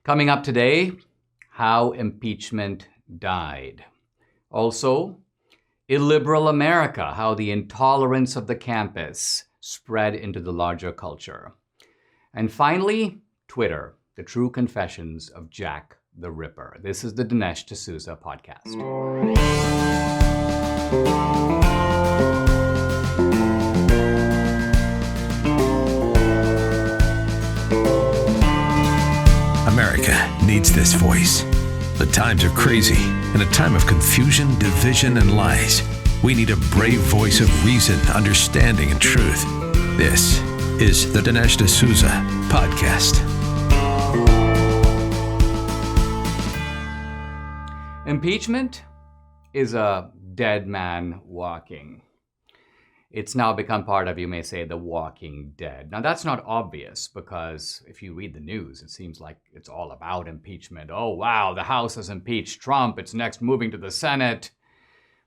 Coming up today, how impeachment died. Also, illiberal America, how the intolerance of the campus spread into the larger culture. And finally, Twitter, the true confessions of Jack the Ripper. This is the Dinesh D'Souza podcast. America needs this voice. The times are crazy. In a time of confusion, division, and lies, we need a brave voice of reason, understanding, and truth. This is the Dinesh D'Souza podcast. Impeachment is a dead man walking. It's now become part of, you may say, the walking dead. Now, that's not obvious because if you read the news, it seems like it's all about impeachment. Oh, wow, the House has impeached Trump. It's next moving to the Senate.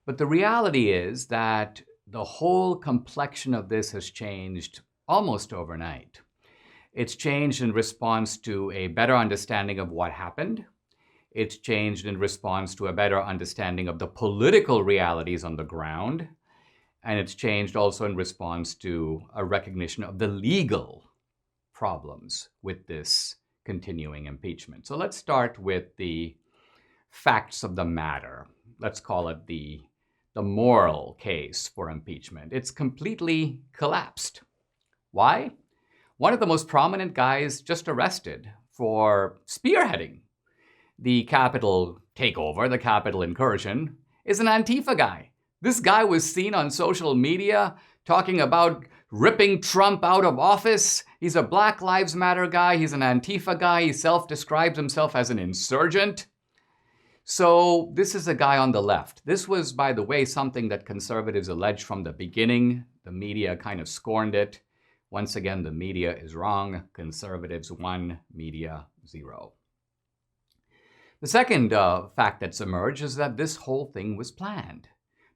But the reality is that the whole complexion of this has changed almost overnight. It's changed in response to a better understanding of what happened. It's changed in response to a better understanding of the political realities on the ground. And it's changed also in response to a recognition of the legal problems with this continuing impeachment. So let's start with the facts of the matter. Let's call it the moral case for impeachment. It's completely collapsed. Why? One of the most prominent guys just arrested for spearheading the Capitol takeover, the Capitol incursion, is an Antifa guy. This guy was seen on social media talking about ripping Trump out of office. He's a Black Lives Matter guy. He's an Antifa guy. He self-describes himself as an insurgent. So this is a guy on the left. This was, by the way, something that conservatives alleged from the beginning. The media kind of scorned it. Once again, the media is wrong. Conservatives 1, media 0. The second fact that's emerged is that this whole thing was planned.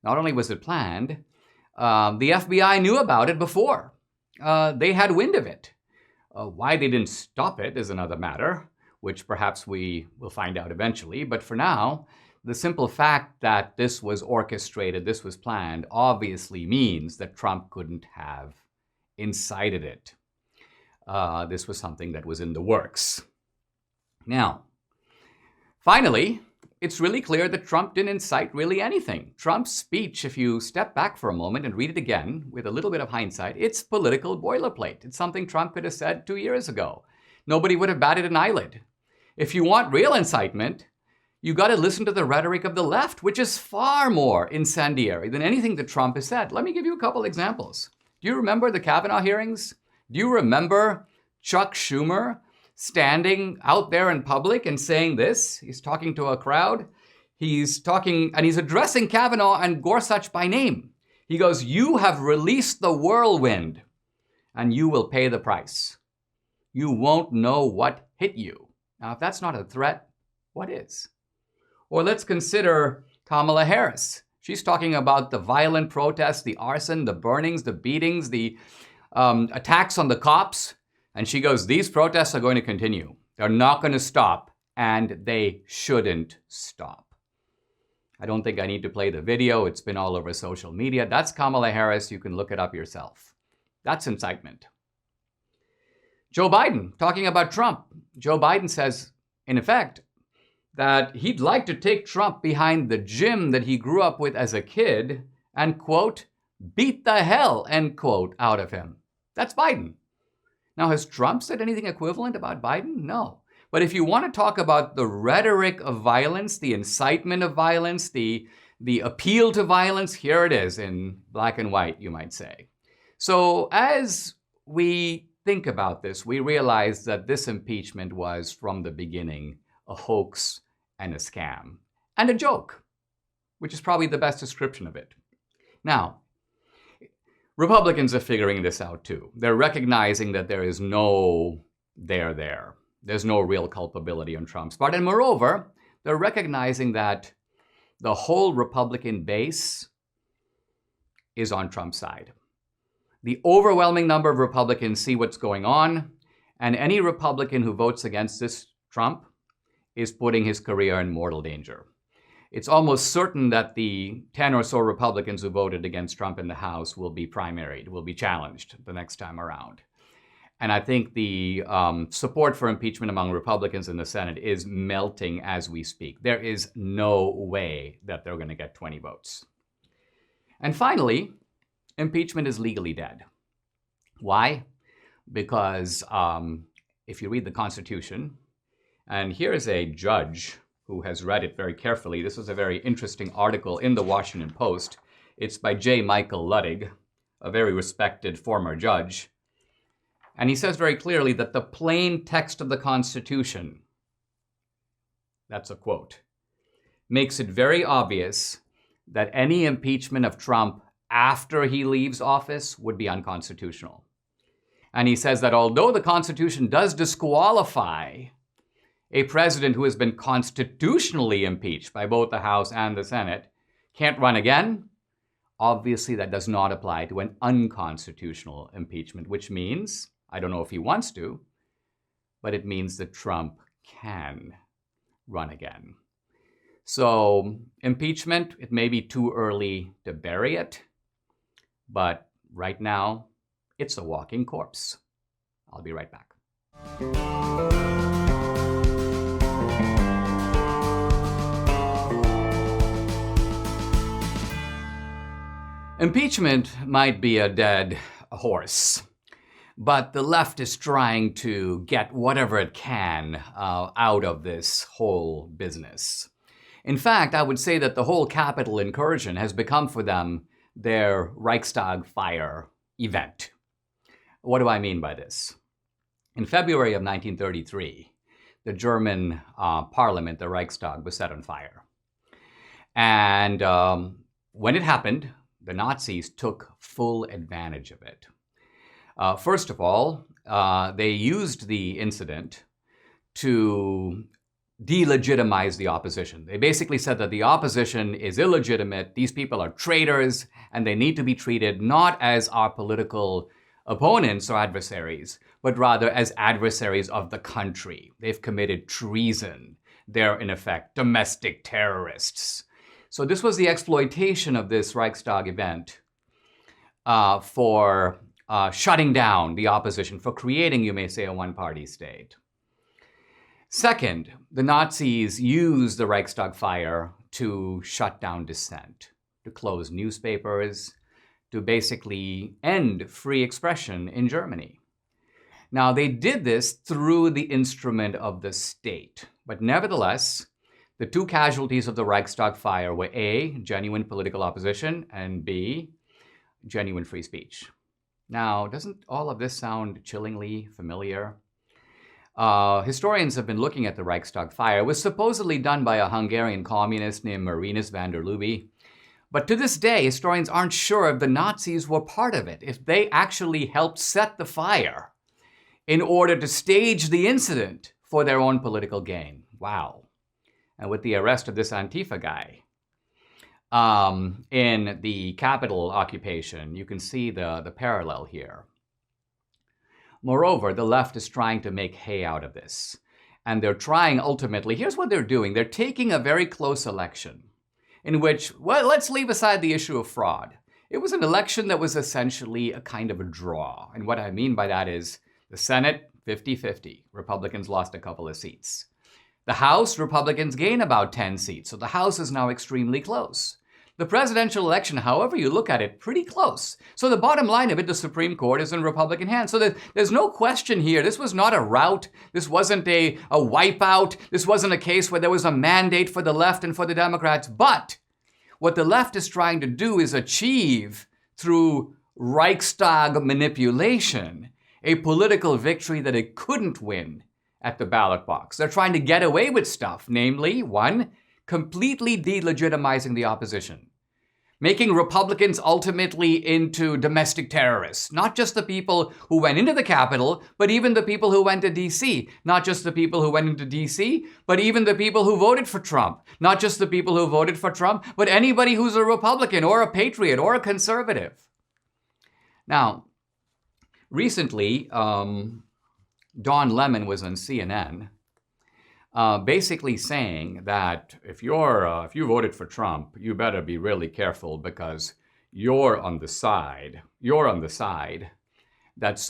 Not only was it planned, the FBI knew about it before. They had wind of it. Why they didn't stop it is another matter, which perhaps we will find out eventually. But for now, the simple fact that this was orchestrated, this was planned, obviously means that Trump couldn't have incited it. This was something that was in the works. Now, finally, it's really clear that Trump didn't incite really anything. Trump's speech, if you step back for a moment and read it again with a little bit of hindsight, it's political boilerplate. It's something Trump could have said 2 years ago. Nobody would have batted an eyelid. If you want real incitement, you got to listen to the rhetoric of the left, which is far more incendiary than anything that Trump has said. Let me give you a couple examples. Do you remember the Kavanaugh hearings? Do you remember Chuck Schumer standing out there in public and saying this? He's talking to a crowd. He's talking and he's addressing Kavanaugh and Gorsuch by name. He goes, "You have released the whirlwind and you will pay the price. You won't know what hit you." Now, if that's not a threat, what is? Or let's consider Kamala Harris. She's talking about the violent protests, the arson, the burnings, the beatings, the attacks on the cops. And she goes, these protests are going to continue. They're not going to stop, and they shouldn't stop. I don't think I need to play the video. It's been all over social media. That's Kamala Harris. You can look it up yourself. That's incitement. Joe Biden, talking about Trump. Joe Biden says, in effect, that he'd like to take Trump behind the gym that he grew up with as a kid and, quote, beat the hell, end quote, out of him. That's Biden. Now, has Trump said anything equivalent about Biden? No. But if you want to talk about the rhetoric of violence, the incitement of violence, the appeal to violence, here it is in black and white, you might say. So as we think about this, we realize that this impeachment was, from the beginning, a hoax and a scam and a joke, which is probably the best description of it. Now, Republicans are figuring this out too. They're recognizing that there is no there. There's no real culpability on Trump's part. And moreover, they're recognizing that the whole Republican base is on Trump's side. The overwhelming number of Republicans see what's going on, and any Republican who votes against this Trump is putting his career in mortal danger. It's almost certain that the 10 or so Republicans who voted against Trump in the House will be primaried, will be challenged the next time around. And I think the support for impeachment among Republicans in the Senate is melting as we speak. There is no way that they're going to get 20 votes. And finally, impeachment is legally dead. Why? Because if you read the Constitution, and here is a judge who has read it very carefully. This was a very interesting article in the Washington Post. It's by J. Michael Luttig, a very respected former judge. And he says very clearly that the plain text of the Constitution, that's a quote, makes it very obvious that any impeachment of Trump after he leaves office would be unconstitutional. And he says that although the Constitution does disqualify a president who has been constitutionally impeached by both the House and the Senate can't run again, obviously that does not apply to an unconstitutional impeachment, which means, I don't know if he wants to, but it means that Trump can run again. So impeachment, it may be too early to bury it, but right now, it's a walking corpse. I'll be right back. Impeachment might be a dead horse, but the left is trying to get whatever it can out of this whole business. In fact, I would say that the whole Capitol incursion has become for them their Reichstag fire event. What do I mean by this? In February of 1933, the German parliament, the Reichstag, was set on fire. And when it happened, the Nazis took full advantage of it. First of all, they used the incident to delegitimize the opposition. They basically said that the opposition is illegitimate, these people are traitors, and they need to be treated not as our political opponents or adversaries, but rather as adversaries of the country. They've committed treason. They're, in effect, domestic terrorists. So this was the exploitation of this Reichstag event for shutting down the opposition, for creating, you may say, a one-party state. Second, the Nazis used the Reichstag fire to shut down dissent, to close newspapers, to basically end free expression in Germany. Now, they did this through the instrument of the state, but nevertheless, the two casualties of the Reichstag fire were A, genuine political opposition, and B, genuine free speech. Now, doesn't all of this sound chillingly familiar? Historians have been looking at the Reichstag fire. It was supposedly done by a Hungarian communist named Marinus van der Lubbe. But to this day, historians aren't sure if the Nazis were part of it, if they actually helped set the fire in order to stage the incident for their own political gain. Wow. And with the arrest of this Antifa guy in the Capitol occupation, you can see the parallel here. Moreover, the left is trying to make hay out of this. And they're trying ultimately, here's what they're doing. They're taking a very close election in which, well, let's leave aside the issue of fraud. It was an election that was essentially a kind of a draw. And what I mean by that is the Senate, 50-50. Republicans lost a couple of seats. The House, Republicans gain about 10 seats, so the House is now extremely close. The presidential election, however you look at it, pretty close. So the bottom line of it, the Supreme Court is in Republican hands. So there's no question here. This was not a rout. This wasn't a wipeout. This wasn't a case where there was a mandate for the left and for the Democrats. But what the left is trying to do is achieve, through Reichstag manipulation, a political victory that it couldn't win at the ballot box. They're trying to get away with stuff, namely, one, completely delegitimizing the opposition, making Republicans ultimately into domestic terrorists, not just the people who went into the Capitol, but even the people who went to D.C., not just the people who went into D.C., but even the people who voted for Trump, not just the people who voted for Trump, but anybody who's a Republican or a patriot or a conservative. Now, recently, Don Lemon was on CNN, basically saying that if you voted for Trump, you better be really careful because you're on the side that is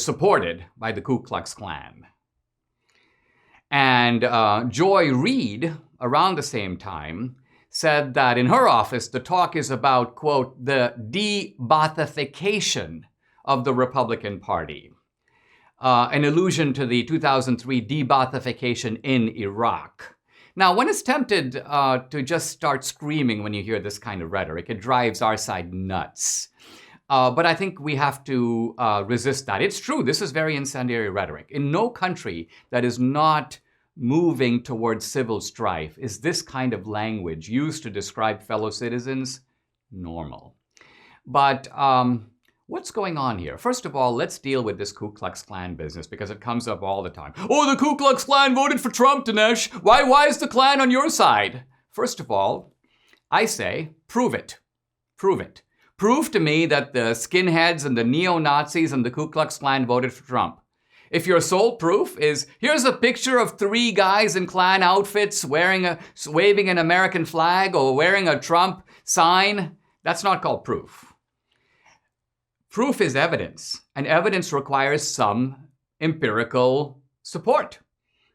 supported by the Ku Klux Klan. And Joy Reid, around the same time, said that in her office, the talk is about, quote, the de-Baathification of the Republican Party, an allusion to the 2003 de-Baathification in Iraq. Now, one is tempted to just start screaming when you hear this kind of rhetoric. It drives our side nuts. But I think we have to resist that. It's true, this is very incendiary rhetoric. In no country that is not moving towards civil strife is this kind of language used to describe fellow citizens normal. But what's going on here? First of all, let's deal with this Ku Klux Klan business because it comes up all the time. Oh, the Ku Klux Klan voted for Trump, Dinesh. Why is the Klan on your side? First of all, I say, prove it. Prove it. Prove to me that the skinheads and the neo-Nazis and the Ku Klux Klan voted for Trump. If your sole proof is, here's a picture of 3 guys in Klan outfits waving an American flag or wearing a Trump sign, that's not called proof. Proof is evidence, and evidence requires some empirical support.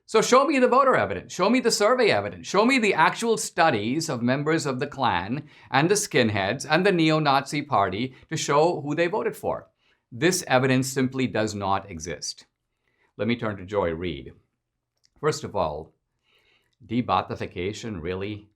So show me the voter evidence, show me the survey evidence, show me the actual studies of members of the Klan and the skinheads and the neo-Nazi party to show who they voted for. This evidence simply does not exist. Let me turn to Joy Reid. First of all, de-Baathification, really?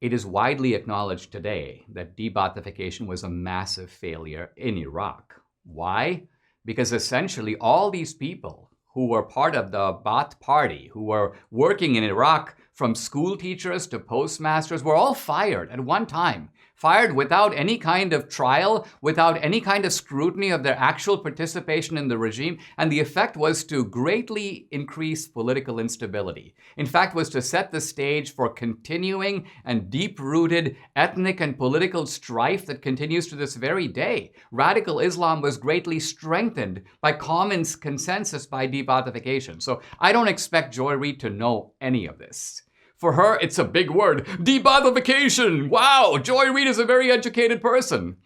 It is widely acknowledged today that de-Baathification was a massive failure in Iraq. Why? Because essentially all these people who were part of the Baath party, who were working in Iraq, from school teachers to postmasters, were all fired at one time. Fired without any kind of trial, without any kind of scrutiny of their actual participation in the regime. And the effect was to greatly increase political instability. In fact, was to set the stage for continuing and deep-rooted ethnic and political strife that continues to this very day. Radical Islam was greatly strengthened by common consensus by de-Baathification. So I don't expect Joy Reid to know any of this. For her, it's a big word. De-Baathification! Wow, Joy Reid is a very educated person.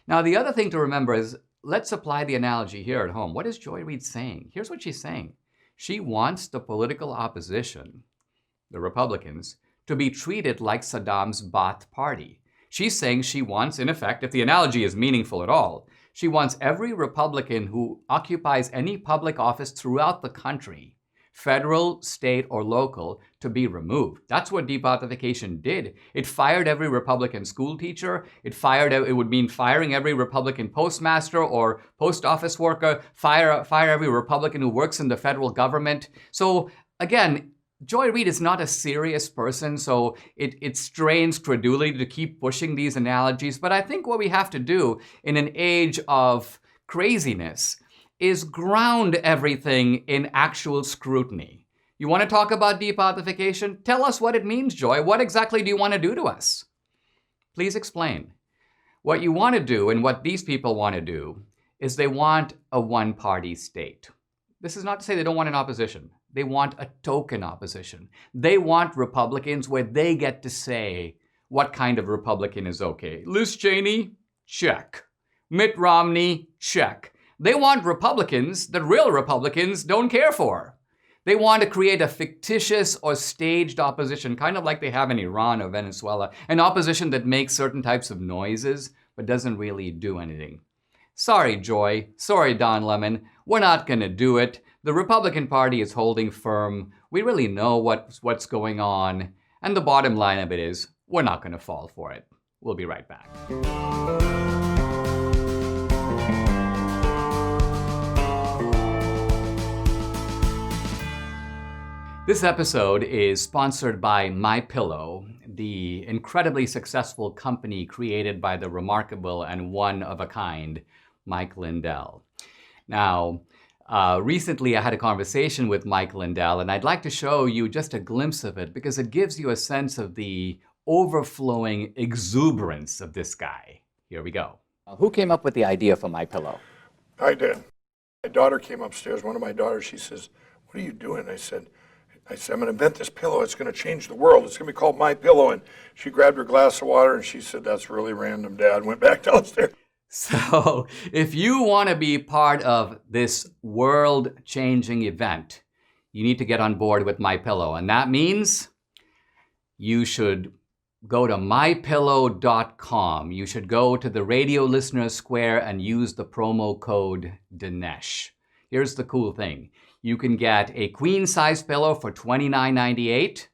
Now, the other thing to remember is, let's apply the analogy here at home. What is Joy Reid saying? Here's what she's saying. She wants the political opposition, the Republicans, to be treated like Saddam's Baath party. She's saying she wants, in effect, if the analogy is meaningful at all, she wants every Republican who occupies any public office throughout the country, federal, state, or local, to be removed. That's what de-Baathification did. It fired every Republican school teacher. It would mean firing every Republican postmaster or post office worker, fire every Republican who works in the federal government. So again, Joy Reid is not a serious person, so it strains credulity to keep pushing these analogies. But I think what we have to do in an age of craziness is ground everything in actual scrutiny. You want to talk about de-Baathification? Tell us what it means, Joy. What exactly do you want to do to us? Please explain. What you want to do and what these people want to do is they want a one-party state. This is not to say they don't want an opposition. They want a token opposition. They want Republicans where they get to say what kind of Republican is okay. Liz Cheney? Check. Mitt Romney? Check. They want Republicans that real Republicans don't care for. They want to create a fictitious or staged opposition, kind of like they have in Iran or Venezuela, an opposition that makes certain types of noises but doesn't really do anything. Sorry, Joy. Sorry, Don Lemon. We're not going to do it. The Republican Party is holding firm. We really know what's going on. And the bottom line of it is, we're not going to fall for it. We'll be right back. This episode is sponsored by MyPillow, the incredibly successful company created by the remarkable and one-of-a-kind Mike Lindell. Now, recently I had a conversation with Mike Lindell, and I'd like to show you just a glimpse of it because it gives you a sense of the overflowing exuberance of this guy. Here we go. Who came up with the idea for MyPillow? I did. My daughter came upstairs, one of my daughters, she says, "What are you doing?" I said, I said, I'm going to invent this pillow. It's going to change the world. It's going to be called My Pillow. And she grabbed her glass of water and she said, that's really random, Dad. Went back downstairs. So if you want to be part of this world-changing event, you need to get on board with My Pillow. And that means you should go to mypillow.com. You should go to the Radio Listener Square and use the promo code Dinesh. Here's the cool thing. You can get a queen-size pillow for $29.98,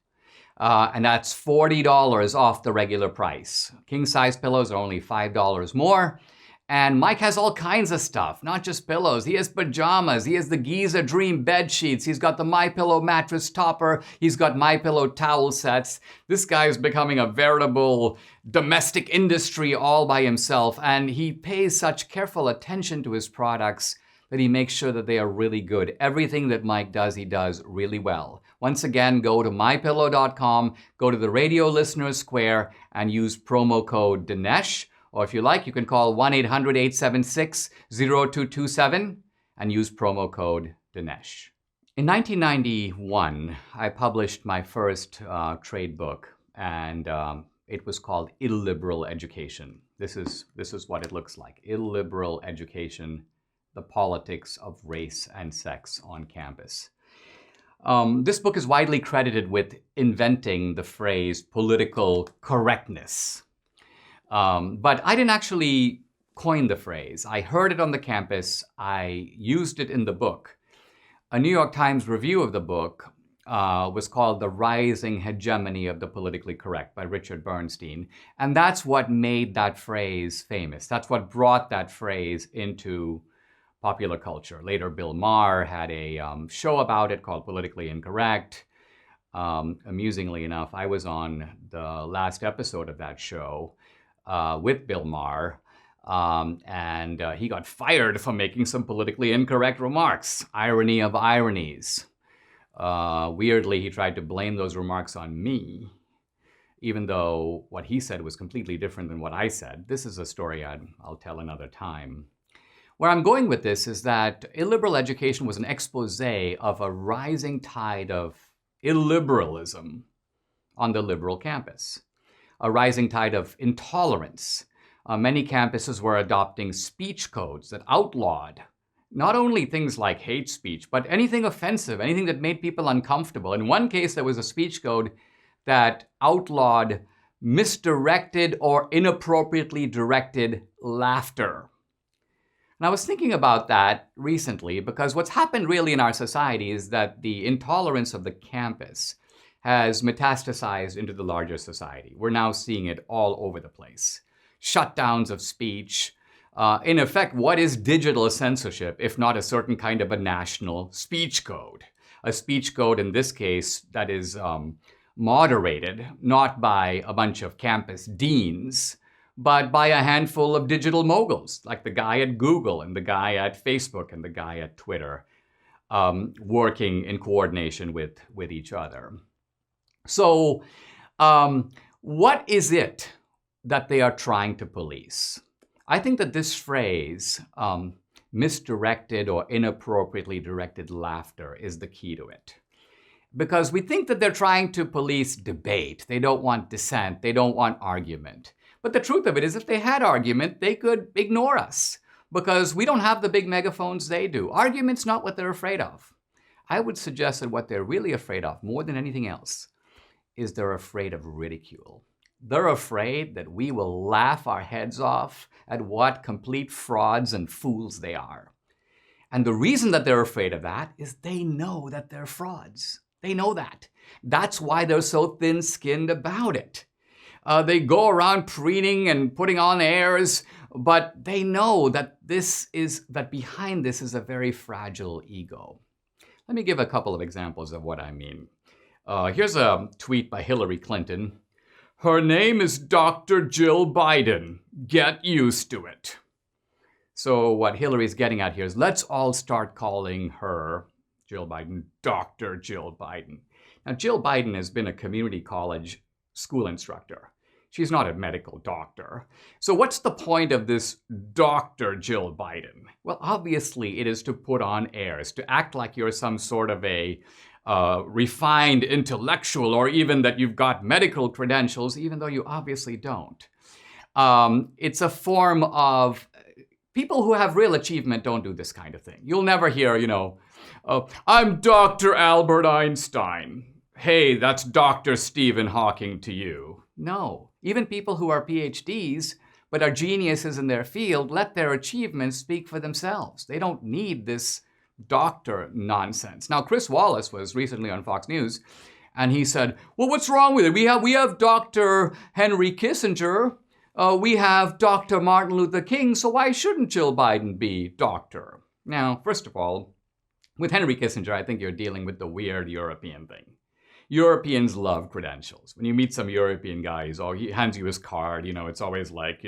and that's $40 off the regular price. King-size pillows are only $5 more. And Mike has all kinds of stuff, not just pillows. He has pajamas. He has the Giza Dream bed sheets. He's got the My Pillow mattress topper. He's got My Pillow towel sets. This guy is becoming a veritable domestic industry all by himself. And he pays such careful attention to his products that he makes sure that they are really good. Everything that Mike does, he does really well. Once again, go to mypillow.com, go to the Radio Listener Square, and use promo code Dinesh. Or if you like, you can call 1-800-876-0227 and use promo code Dinesh. In 1991, I published my first trade book, and it was called Illiberal Education. This is what it looks like. Illiberal Education, the Politics of Race and Sex on Campus. This book is widely credited with inventing the phrase political correctness. But I didn't actually coin the phrase. I heard it on the campus. I used it in the book. A New York Times review of the book was called The Rising Hegemony of the Politically Correct by Richard Bernstein. And that's what made that phrase famous. That's what brought that phrase into popular culture. Later, Bill Maher had a show about it called Politically Incorrect. Amusingly enough, I was on the last episode of that show with Bill Maher, and he got fired for making some politically incorrect remarks. Irony of ironies. Weirdly, he tried to blame those remarks on me, even though what he said was completely different than what I said. This is a story I'll tell another time. Where I'm going with this is that illiberal education was an expose of a rising tide of illiberalism on the liberal campus. A rising tide of intolerance. Many campuses were adopting speech codes that outlawed not only things like hate speech, but anything offensive, anything that made people uncomfortable. In one case, there was a speech code that outlawed misdirected or inappropriately directed laughter. And I was thinking about that recently because what's happened really in our society is that the intolerance of the campus has metastasized into the larger society. We're now seeing it all over the place. Shutdowns of speech. In effect, what is digital censorship if not a certain kind of a national speech code? A speech code in this case that is moderated not by a bunch of campus deans, but by a handful of digital moguls, like the guy at Google and the guy at Facebook and the guy at Twitter, working in coordination with each other. So what is it that they are trying to police? I think that this phrase, misdirected or inappropriately directed laughter, is the key to it. Because we think that they're trying to police debate. They don't want dissent. They don't want argument. But the truth of it is, if they had argument, they could ignore us because we don't have the big megaphones they do. Argument's not what they're afraid of. I would suggest that what they're really afraid of, more than anything else, is they're afraid of ridicule. They're afraid that we will laugh our heads off at what complete frauds and fools they are. And the reason that they're afraid of that is they know that they're frauds. They know that. That's why they're so thin-skinned about it. They go around preening and putting on airs, but they know that behind this is a very fragile ego. Let me give a couple of examples of what I mean. Here's a tweet by Hillary Clinton. Her name is Dr. Jill Biden. Get used to it. So what Hillary's getting at here is let's all start calling her, Jill Biden, Dr. Jill Biden. Now, Jill Biden has been a community college school instructor. She's not a medical doctor. So what's the point of this Dr. Jill Biden? Well, obviously it is to put on airs, to act like you're some sort of a refined intellectual or even that you've got medical credentials, even though you obviously don't. It's a form of people who have real achievement don't do this kind of thing. You'll never hear, I'm Dr. Albert Einstein. Hey, that's Dr. Stephen Hawking to you. No, even people who are PhDs but are geniuses in their field, let their achievements speak for themselves. They don't need this doctor nonsense. Now, Chris Wallace was recently on Fox News, and he said, well, what's wrong with it? We have Dr. Henry Kissinger. We have Dr. Martin Luther King, so why shouldn't Jill Biden be doctor? Now, first of all, with Henry Kissinger, I think you're dealing with the weird European thing. Europeans love credentials. When you meet some European guy, he hands you his card, it's always like,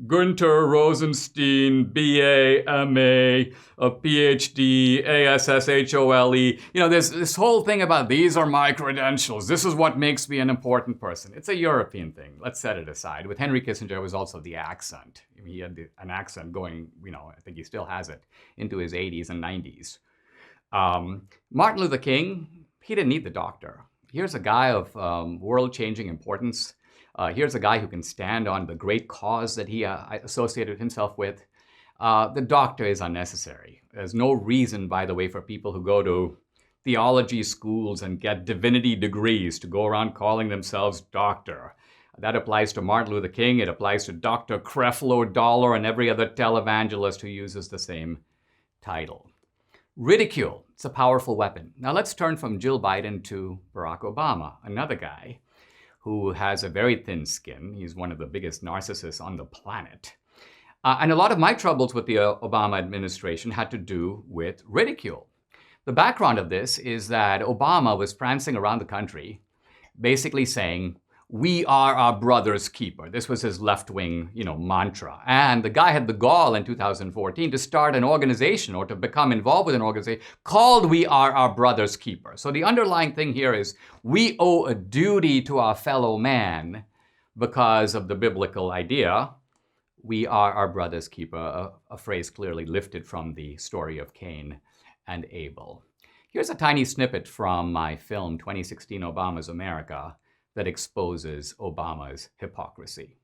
Günther Rosenstein, BA, MA, a PhD, ASSHOLE. There's this whole thing about these are my credentials. This is what makes me an important person. It's a European thing. Let's set it aside. With Henry Kissinger, it was also the accent. He had an accent going, I think he still has it, into his 80s and 90s. Martin Luther King, he didn't need the doctor. Here's a guy of world-changing importance. Here's a guy who can stand on the great cause that he associated himself with. The doctor is unnecessary. There's no reason, by the way, for people who go to theology schools and get divinity degrees to go around calling themselves doctor. That applies to Martin Luther King. It applies to Dr. Creflo Dollar and every other televangelist who uses the same title. Ridicule, it's a powerful weapon. Now let's turn from Jill Biden to Barack Obama, another guy who has a very thin skin. He's one of the biggest narcissists on the planet. And a lot of my troubles with the Obama administration had to do with ridicule. The background of this is that Obama was prancing around the country, basically saying, we are our brother's keeper. This was his left-wing, mantra. And the guy had the gall in 2014 to start an organization or to become involved with an organization called We Are Our Brother's Keeper. So the underlying thing here is we owe a duty to our fellow man because of the biblical idea. We are our brother's keeper, a phrase clearly lifted from the story of Cain and Abel. Here's a tiny snippet from my film, 2016 Obama's America, that exposes Obama's hypocrisy.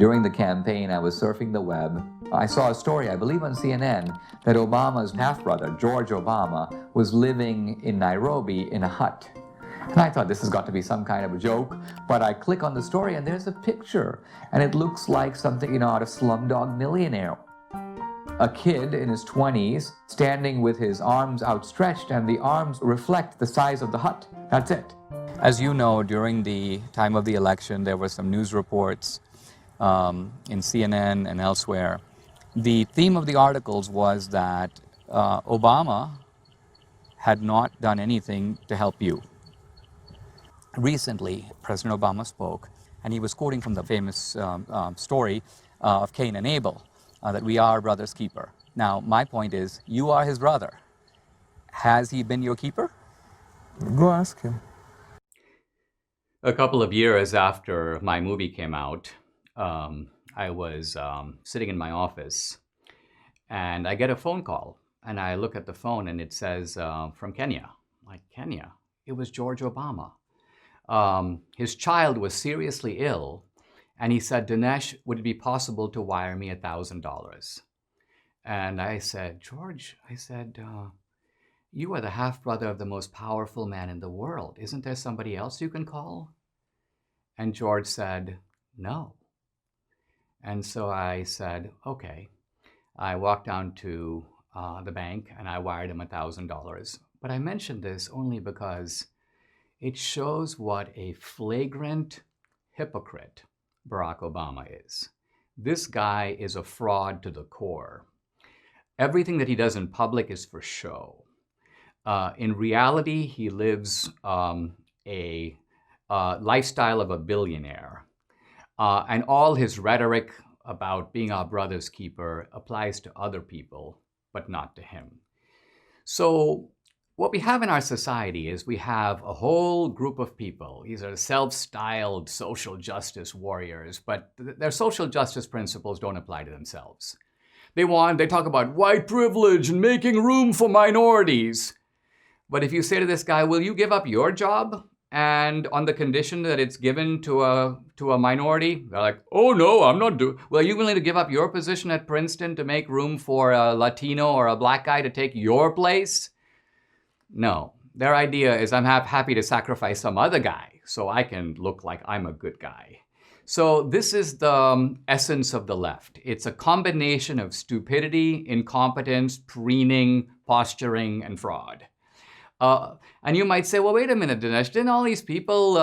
During the campaign, I was surfing the web. I saw a story, I believe on CNN, that Obama's half-brother, George Obama, was living in Nairobi in a hut. And I thought this has got to be some kind of a joke, but I click on the story and there's a picture, and it looks like something, out of Slumdog Millionaire. A kid in his 20s standing with his arms outstretched, and the arms reflect the size of the hut. That's it. As you know, during the time of the election, there were some news reports in CNN and elsewhere. The theme of the articles was that Obama had not done anything to help you. Recently, President Obama spoke, and he was quoting from the famous story of Cain and Abel, that we are brother's keeper. Now, my point is, you are his brother. Has he been your keeper? Go ask him. A couple of years after my movie came out, I was sitting in my office and I get a phone call and I look at the phone and it says from Kenya. I'm like, Kenya? It was George Obama. His child was seriously ill and he said, Dinesh, would it be possible to wire me $1,000? And I said, George, you are the half-brother of the most powerful man in the world. Isn't there somebody else you can call? And George said, no. And so I said, okay. I walked down to the bank and I wired him $1,000. But I mentioned this only because it shows what a flagrant hypocrite Barack Obama is. This guy is a fraud to the core. Everything that he does in public is for show. In reality, he lives a lifestyle of a billionaire. And all his rhetoric about being our brother's keeper applies to other people, but not to him. So what we have in our society is we have a whole group of people. These are self-styled social justice warriors, but their social justice principles don't apply to themselves. They talk about white privilege and making room for minorities. But if you say to this guy, will you give up your job? And on the condition that it's given to a minority, they're like, oh no, I'm not doing. Well, are you willing to give up your position at Princeton to make room for a Latino or a black guy to take your place? No. Their idea is I'm happy to sacrifice some other guy so I can look like I'm a good guy. So this is the essence of the left. It's a combination of stupidity, incompetence, preening, posturing, and fraud. And you might say, well, wait a minute, Dinesh, didn't all these people,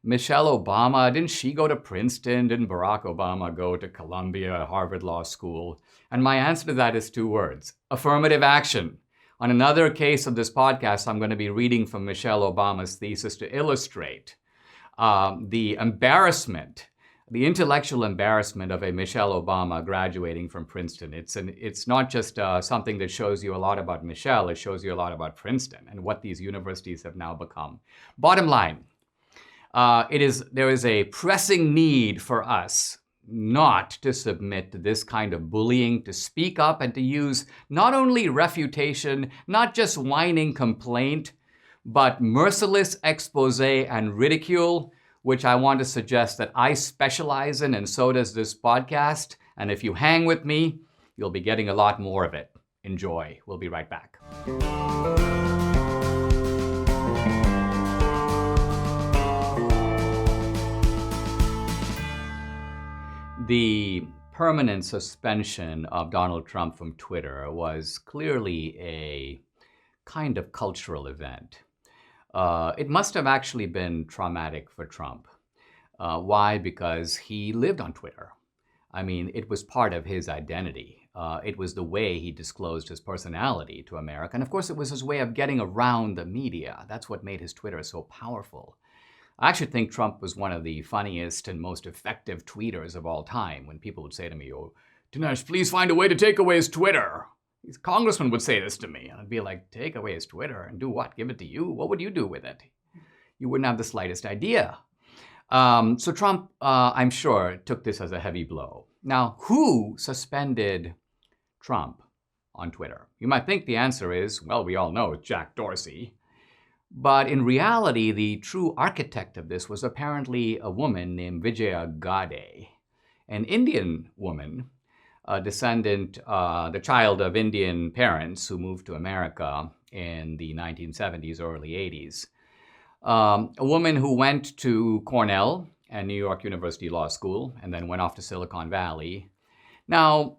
Michelle Obama, didn't she go to Princeton? Didn't Barack Obama go to Columbia, Harvard Law School? And my answer to that is 2 words: affirmative action. On another case of this podcast, I'm going to be reading from Michelle Obama's thesis to illustrate the embarrassment, the intellectual embarrassment of a Michelle Obama graduating from Princeton. It's not just something that shows you a lot about Michelle, it shows you a lot about Princeton and what these universities have now become. Bottom line, there is a pressing need for us not to submit to this kind of bullying, to speak up and to use not only refutation, not just whining complaint, but merciless expose and ridicule, which I want to suggest that I specialize in, and so does this podcast. And if you hang with me, you'll be getting a lot more of it. Enjoy. We'll be right back. The permanent suspension of Donald Trump from Twitter was clearly a kind of cultural event. It must have actually been traumatic for Trump. Why? Because he lived on Twitter. I mean, it was part of his identity. It was the way he disclosed his personality to America. And of course, it was his way of getting around the media. That's what made his Twitter so powerful. I actually think Trump was one of the funniest and most effective tweeters of all time. When people would say to me, oh, Dinesh, please find a way to take away his Twitter. These congressmen would say this to me. And I'd be like, take away his Twitter and do what? Give it to you? What would you do with it? You wouldn't have the slightest idea. So Trump, I'm sure, took this as a heavy blow. Now, who suspended Trump on Twitter? You might think the answer is, well, we all know, Jack Dorsey. But in reality, the true architect of this was apparently a woman named Vijaya Gadde, an Indian woman, a descendant, the child of Indian parents who moved to America in the 1970s, early 80s. A woman who went to Cornell and New York University Law School and then went off to Silicon Valley. Now,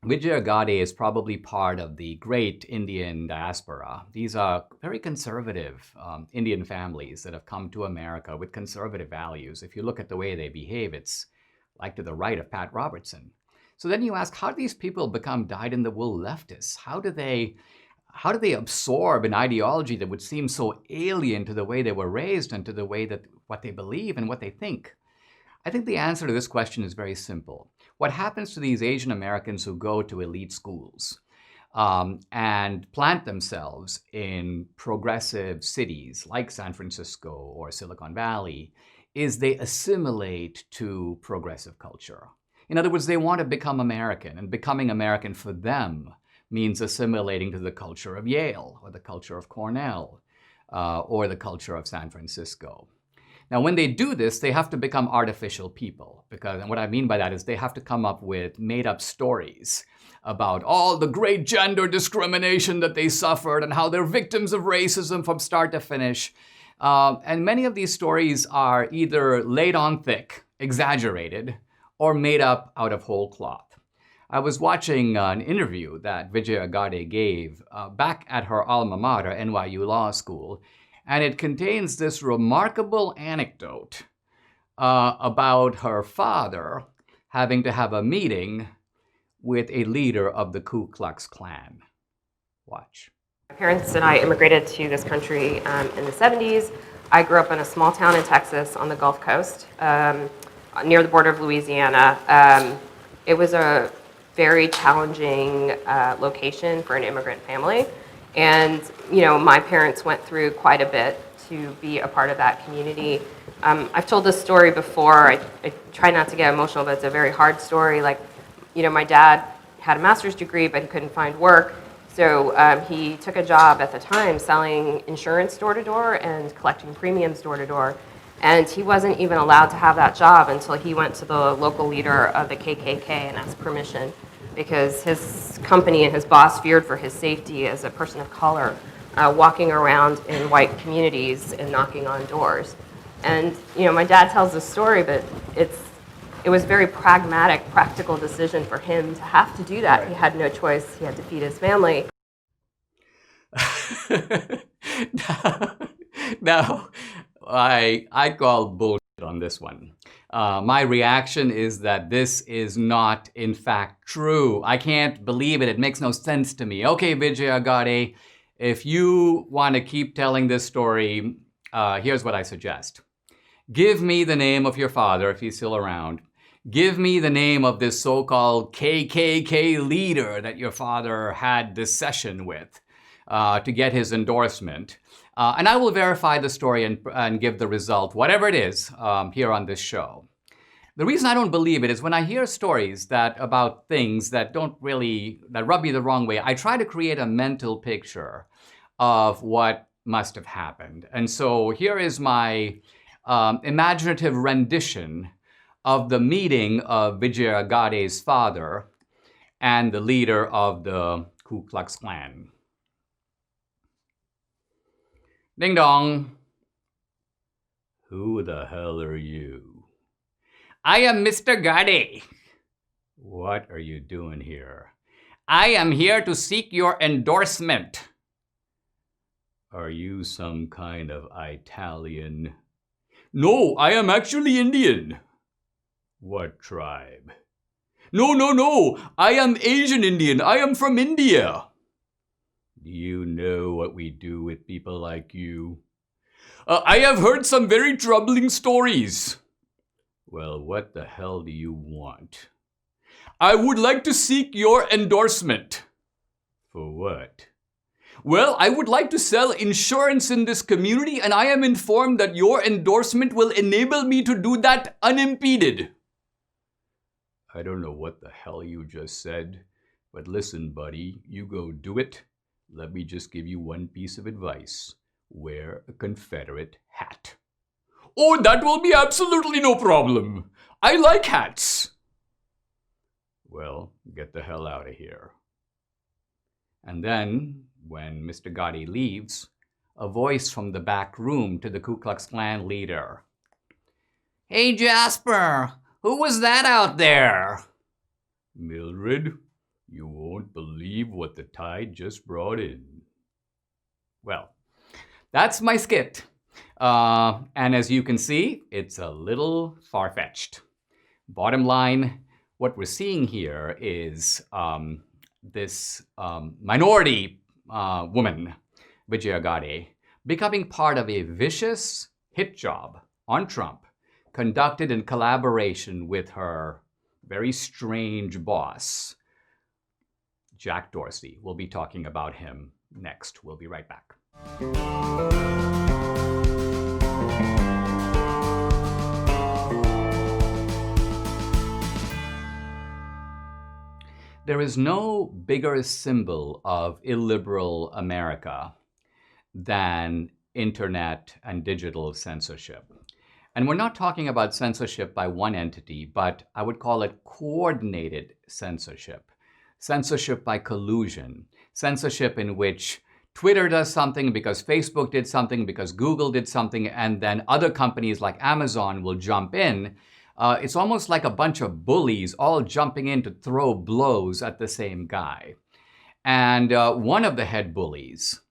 Vijaya Gadde is probably part of the great Indian diaspora. These are very conservative Indian families that have come to America with conservative values. If you look at the way they behave, it's like to the right of Pat Robertson. So then you ask, how do these people become dyed-in-the-wool leftists? How do they absorb an ideology that would seem so alien to the way they were raised and to the way that what they believe and what they think? I think the answer to this question is very simple. What happens to these Asian Americans who go to elite schools and plant themselves in progressive cities like San Francisco or Silicon Valley is they assimilate to progressive culture. In other words, they want to become American, and becoming American for them means assimilating to the culture of Yale or the culture of Cornell or the culture of San Francisco. Now, when they do this, they have to become artificial people, and what I mean by that is they have to come up with made-up stories about all the great gender discrimination that they suffered and how they're victims of racism from start to finish. And many of these stories are either laid on thick, exaggerated, or made up out of whole cloth. I was watching an interview that Vijaya Gadde gave back at her alma mater, NYU Law School, and it contains this remarkable anecdote about her father having to have a meeting with a leader of the Ku Klux Klan. Watch. My parents and I immigrated to this country in the 70s. I grew up in a small town in Texas on the Gulf Coast, near the border of Louisiana. It was a very challenging location for an immigrant family. And, you know, my parents went through quite a bit to be a part of that community. I've told this story before. I try not to get emotional, but it's a very hard story. Like, you know, my dad had a master's degree, but he couldn't find work. So he took a job at the time selling insurance door to door and collecting premiums door to door. And he wasn't even allowed to have that job until he went to the local leader of the KKK and asked permission, because his company and his boss feared for his safety as a person of color, walking around in white communities and knocking on doors. And my dad tells this story, but it was a very pragmatic, practical decision for him to have to do that. Right. He had no choice. He had to feed his family. Now, I call bullshit on this one. My reaction is that this is not, in fact, true. I can't believe it. It makes no sense to me. Okay, Vijay Agade, if you want to keep telling this story, here's what I suggest. Give me the name of your father, if he's still around. Give me the name of this so-called KKK leader that your father had this session with to get his endorsement. And I will verify the story and give the result, whatever it is, here on this show. The reason I don't believe it is when I hear stories about things that rub me the wrong way, I try to create a mental picture of what must have happened. And so here is my imaginative rendition of the meeting of Vijay Agade's father and the leader of the Ku Klux Klan. Ding dong. Who the hell are you? I am Mr. Gade. What are you doing here? I am here to seek your endorsement. Are you some kind of Italian? No, I am actually Indian. What tribe? No. I am Asian Indian. I am from India. Do you know what we do with people like you? I have heard some very troubling stories. Well, what the hell do you want? I would like to seek your endorsement. For what? Well, I would like to sell insurance in this community, and I am informed that your endorsement will enable me to do that unimpeded. I don't know what the hell you just said, but listen, buddy, you go do it. Let me just give you one piece of advice. Wear a Confederate hat. Oh, that will be absolutely no problem. I like hats. Well, get the hell out of here. And then, when Mr. Gotti leaves, a voice from the back room to the Ku Klux Klan leader. Hey, Jasper, who was that out there? Mildred, you won't believe what the tide just brought in. Well, that's my skit. And as you can see, it's a little far-fetched. Bottom line, what we're seeing here is this minority woman, Vijay Agade, becoming part of a vicious hit job on Trump, conducted in collaboration with her very strange boss, Jack Dorsey. We'll be talking about him next. We'll be right back. There is no bigger symbol of illiberal America than internet and digital censorship. And we're not talking about censorship by one entity, but I would call it coordinated censorship. Censorship by collusion. Censorship in which Twitter does something because Facebook did something, because Google did something, and then other companies like Amazon will jump in. It's almost like a bunch of bullies all jumping in to throw blows at the same guy. And one of the head bullies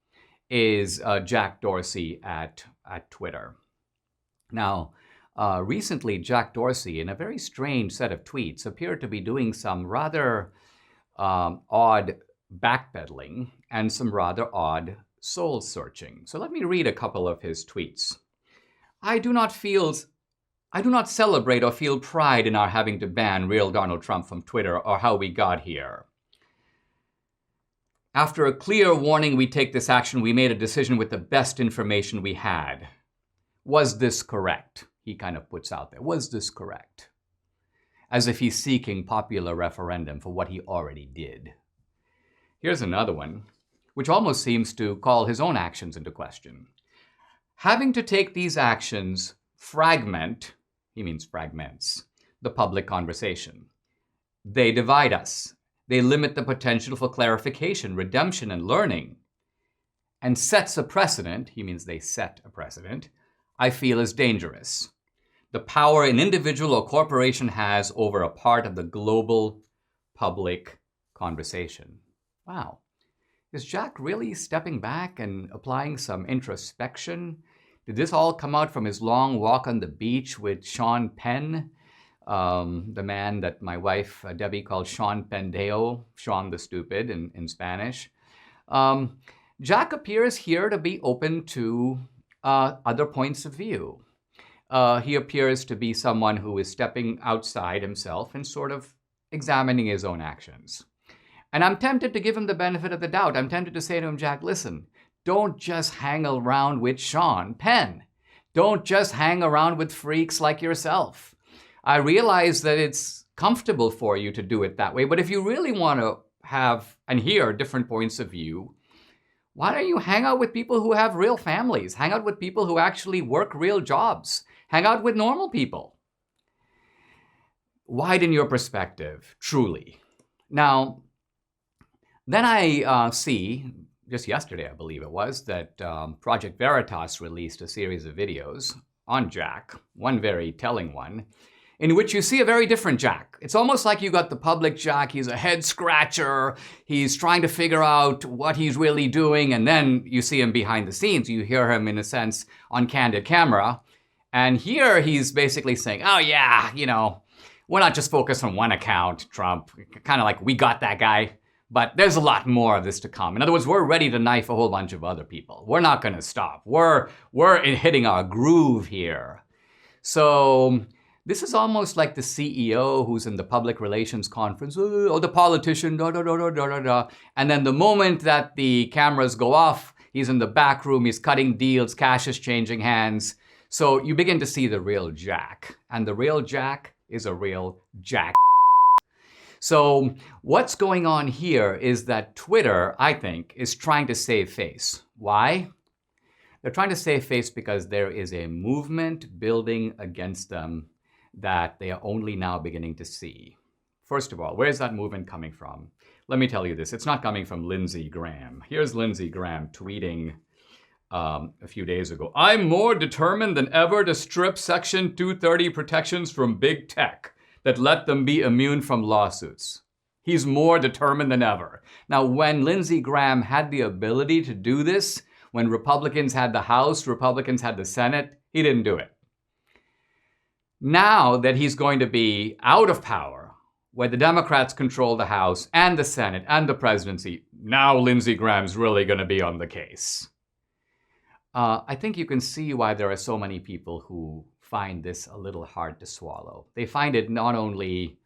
is Jack Dorsey at Twitter. Now, recently, Jack Dorsey, in a very strange set of tweets, appeared to be doing some rather odd backpedaling and some rather odd soul searching. So let me read a couple of his tweets. I do not celebrate or feel pride in our having to ban real Donald Trump from Twitter or how we got here. After a clear warning we take this action, we made a decision with the best information we had. Was this correct? He kind of puts out there. Was this correct? As if he's seeking popular referendum for what he already did. Here's another one. which almost seems to call his own actions into question. Having to take these actions fragment, he means fragments, the public conversation. They divide us. They limit the potential for clarification, redemption, and learning. And sets a precedent, he means they set a precedent, I feel is dangerous. The power an individual or corporation has over a part of the global public conversation. Wow. Is Jack really stepping back and applying some introspection? Did this all come out from his long walk on the beach with Sean Penn, the man that my wife, Debbie, called Sean Pendeo, Sean the Stupid in Spanish? Jack appears here to be open to other points of view. He appears to be someone who is stepping outside himself and sort of examining his own actions. And I'm tempted to give him the benefit of the doubt. I'm tempted to say to him, Jack, listen, don't just hang around with Sean Penn. Don't just hang around with freaks like yourself. I realize that it's comfortable for you to do it that way, but if you really want to have and hear different points of view, why don't you hang out with people who have real families? Hang out with people who actually work real jobs. Hang out with normal people. Widen your perspective, truly. Now, then I see, just yesterday I believe it was, that Project Veritas released a series of videos on Jack, one very telling one, in which you see a very different Jack. It's almost like you got the public Jack. He's a head scratcher. He's trying to figure out what he's really doing. And then you see him behind the scenes. You hear him, in a sense, on candid camera. And here he's basically saying, oh yeah, we're not just focused on one account, Trump. Kind of like, we got that guy. But there's a lot more of this to come. In other words, we're ready to knife a whole bunch of other people. We're not going to stop. We're hitting our groove here. So this is almost like the CEO who's in the public relations conference, or the politician, da, da, da, da, da, da. And then the moment that the cameras go off, he's in the back room, he's cutting deals, cash is changing hands. So you begin to see the real Jack. And the real Jack is a real Jack. So what's going on here is that Twitter, I think, is trying to save face. Why? They're trying to save face because there is a movement building against them that they are only now beginning to see. First of all, where is that movement coming from? Let me tell you this. It's not coming from Lindsey Graham. Here's Lindsey Graham tweeting a few days ago. I'm more determined than ever to strip Section 230 protections from big tech that let them be immune from lawsuits. He's more determined than ever. Now, when Lindsey Graham had the ability to do this, when Republicans had the House, Republicans had the Senate, he didn't do it. Now that he's going to be out of power, where the Democrats control the House and the Senate and the presidency, now Lindsey Graham's really going to be on the case. I think you can see why there are so many people who find this a little hard to swallow. They find it not only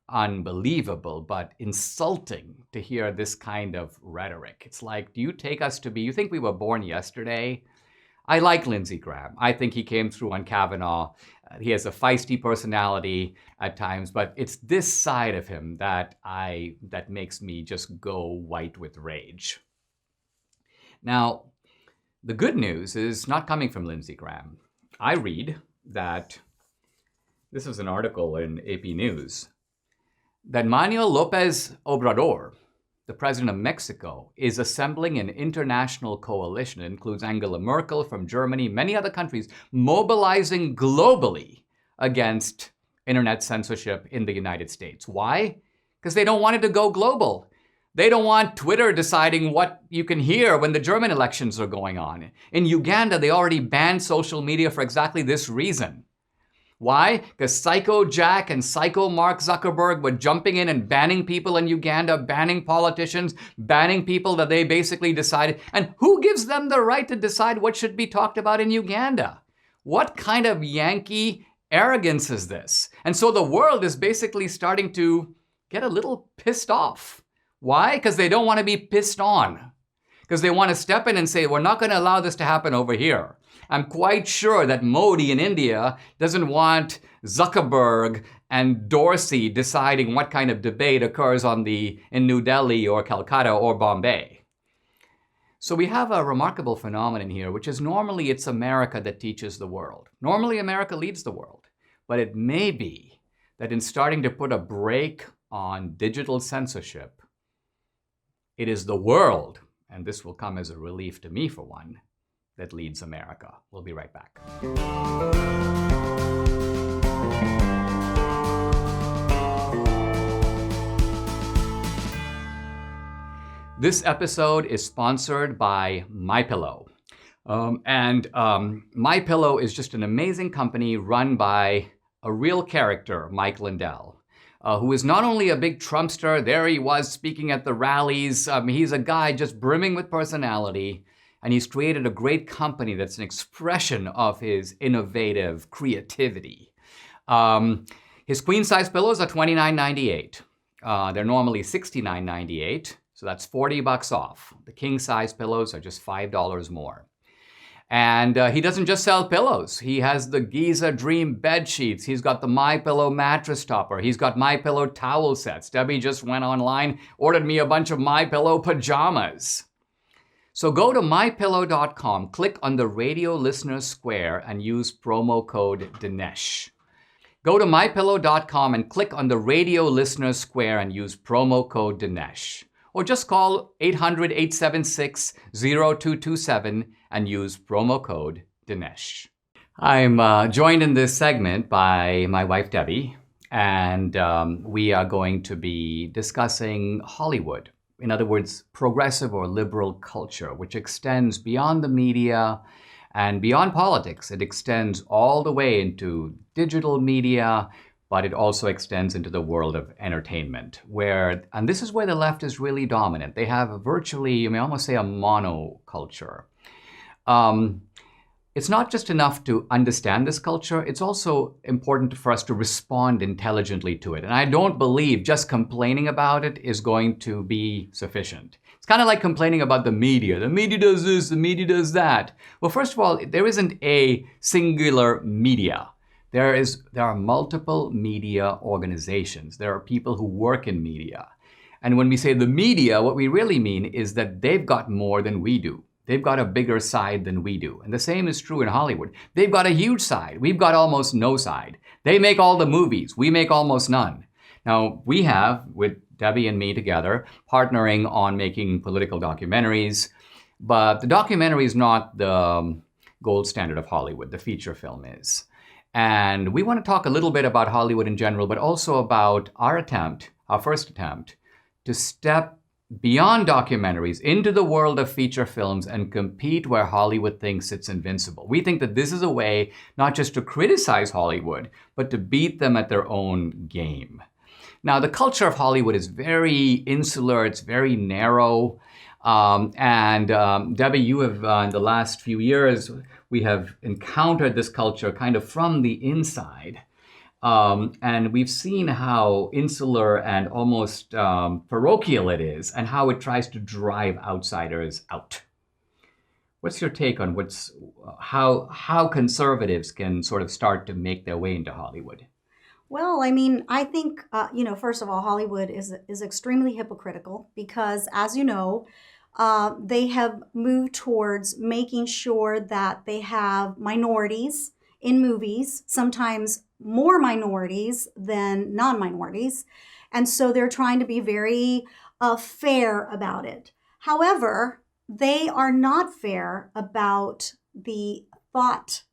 unbelievable, but insulting to hear this kind of rhetoric. It's like, do you take us to be, you think we were born yesterday? I like Lindsey Graham. I think he came through on Kavanaugh. He has a feisty personality at times, but it's this side of him that makes me just go white with rage. Now, the good news is not coming from Lindsey Graham. I read that, this is an article in AP News, that Manuel López Obrador, the president of Mexico, is assembling an international coalition. It includes Angela Merkel from Germany, many other countries, mobilizing globally against internet censorship in the United States. Why? Because they don't want it to go global. They don't want Twitter deciding what you can hear when the German elections are going on. In Uganda, they already banned social media for exactly this reason. Why? Because Psycho Jack and Psycho Mark Zuckerberg were jumping in and banning people in Uganda, banning politicians, banning people that they basically decided. And who gives them the right to decide what should be talked about in Uganda? What kind of Yankee arrogance is this? And so the world is basically starting to get a little pissed off. Why? Because they don't want to be pissed on. Because they want to step in and say, we're not going to allow this to happen over here. I'm quite sure that Modi in India doesn't want Zuckerberg and Dorsey deciding what kind of debate occurs in New Delhi or Calcutta or Bombay. So we have a remarkable phenomenon here, which is normally it's America that teaches the world. Normally America leads the world. But it may be that in starting to put a brake on digital censorship, it is the world, and this will come as a relief to me for one, that leads America. We'll be right back. This episode is sponsored by MyPillow. MyPillow is just an amazing company run by a real character, Mike Lindell, who is not only a big Trumpster, there he was speaking at the rallies. He's a guy just brimming with personality, and he's created a great company that's an expression of his innovative creativity. His queen-size pillows are $29.98. They're normally $69.98. So that's $40 off. The king-size pillows are just $5 more. And he doesn't just sell pillows. He has the Giza Dream bed sheets. He's got the MyPillow mattress topper. He's got MyPillow towel sets. Debbie just went online, ordered me a bunch of MyPillow pajamas. So go to mypillow.com, click on the radio listener square and use promo code Dinesh. Go to mypillow.com and click on the radio listener square and use promo code Dinesh. Or just call 800-876-0227 and use promo code Dinesh. I'm joined in this segment by my wife, Debbie, and we are going to be discussing Hollywood. In other words, progressive or liberal culture, which extends beyond the media and beyond politics. It extends all the way into digital media, but it also extends into the world of entertainment, and this is where the left is really dominant. They have virtually, you may almost say, a monoculture. It's not just enough to understand this culture, it's also important for us to respond intelligently to it. And I don't believe just complaining about it is going to be sufficient. It's kind of like complaining about the media. The media does this, the media does that. Well, first of all, there isn't a singular media. There are multiple media organizations. There are people who work in media. And when we say the media, what we really mean is that they've got more than we do. They've got a bigger side than we do. And the same is true in Hollywood. They've got a huge side. We've got almost no side. They make all the movies. We make almost none. Now, we have, with Debbie and me together, partnering on making political documentaries. But the documentary is not the gold standard of Hollywood. The feature film is. And we want to talk a little bit about Hollywood in general, but also about our first attempt, to step beyond documentaries into the world of feature films and compete where Hollywood thinks it's invincible. We think that this is a way not just to criticize Hollywood, but to beat them at their own game. Now, the culture of Hollywood is very insular, it's very narrow. Debbie, you have, in the last few years, we have encountered this culture kind of from the inside. And we've seen how insular and almost parochial it is and how it tries to drive outsiders out. What's your take on how conservatives can sort of start to make their way into Hollywood? Well, I mean, I think, first of all, Hollywood is extremely hypocritical because, as you know, they have moved towards making sure that they have minorities in movies, sometimes more minorities than non-minorities. And so they're trying to be very fair about it. However, they are not fair about the thought,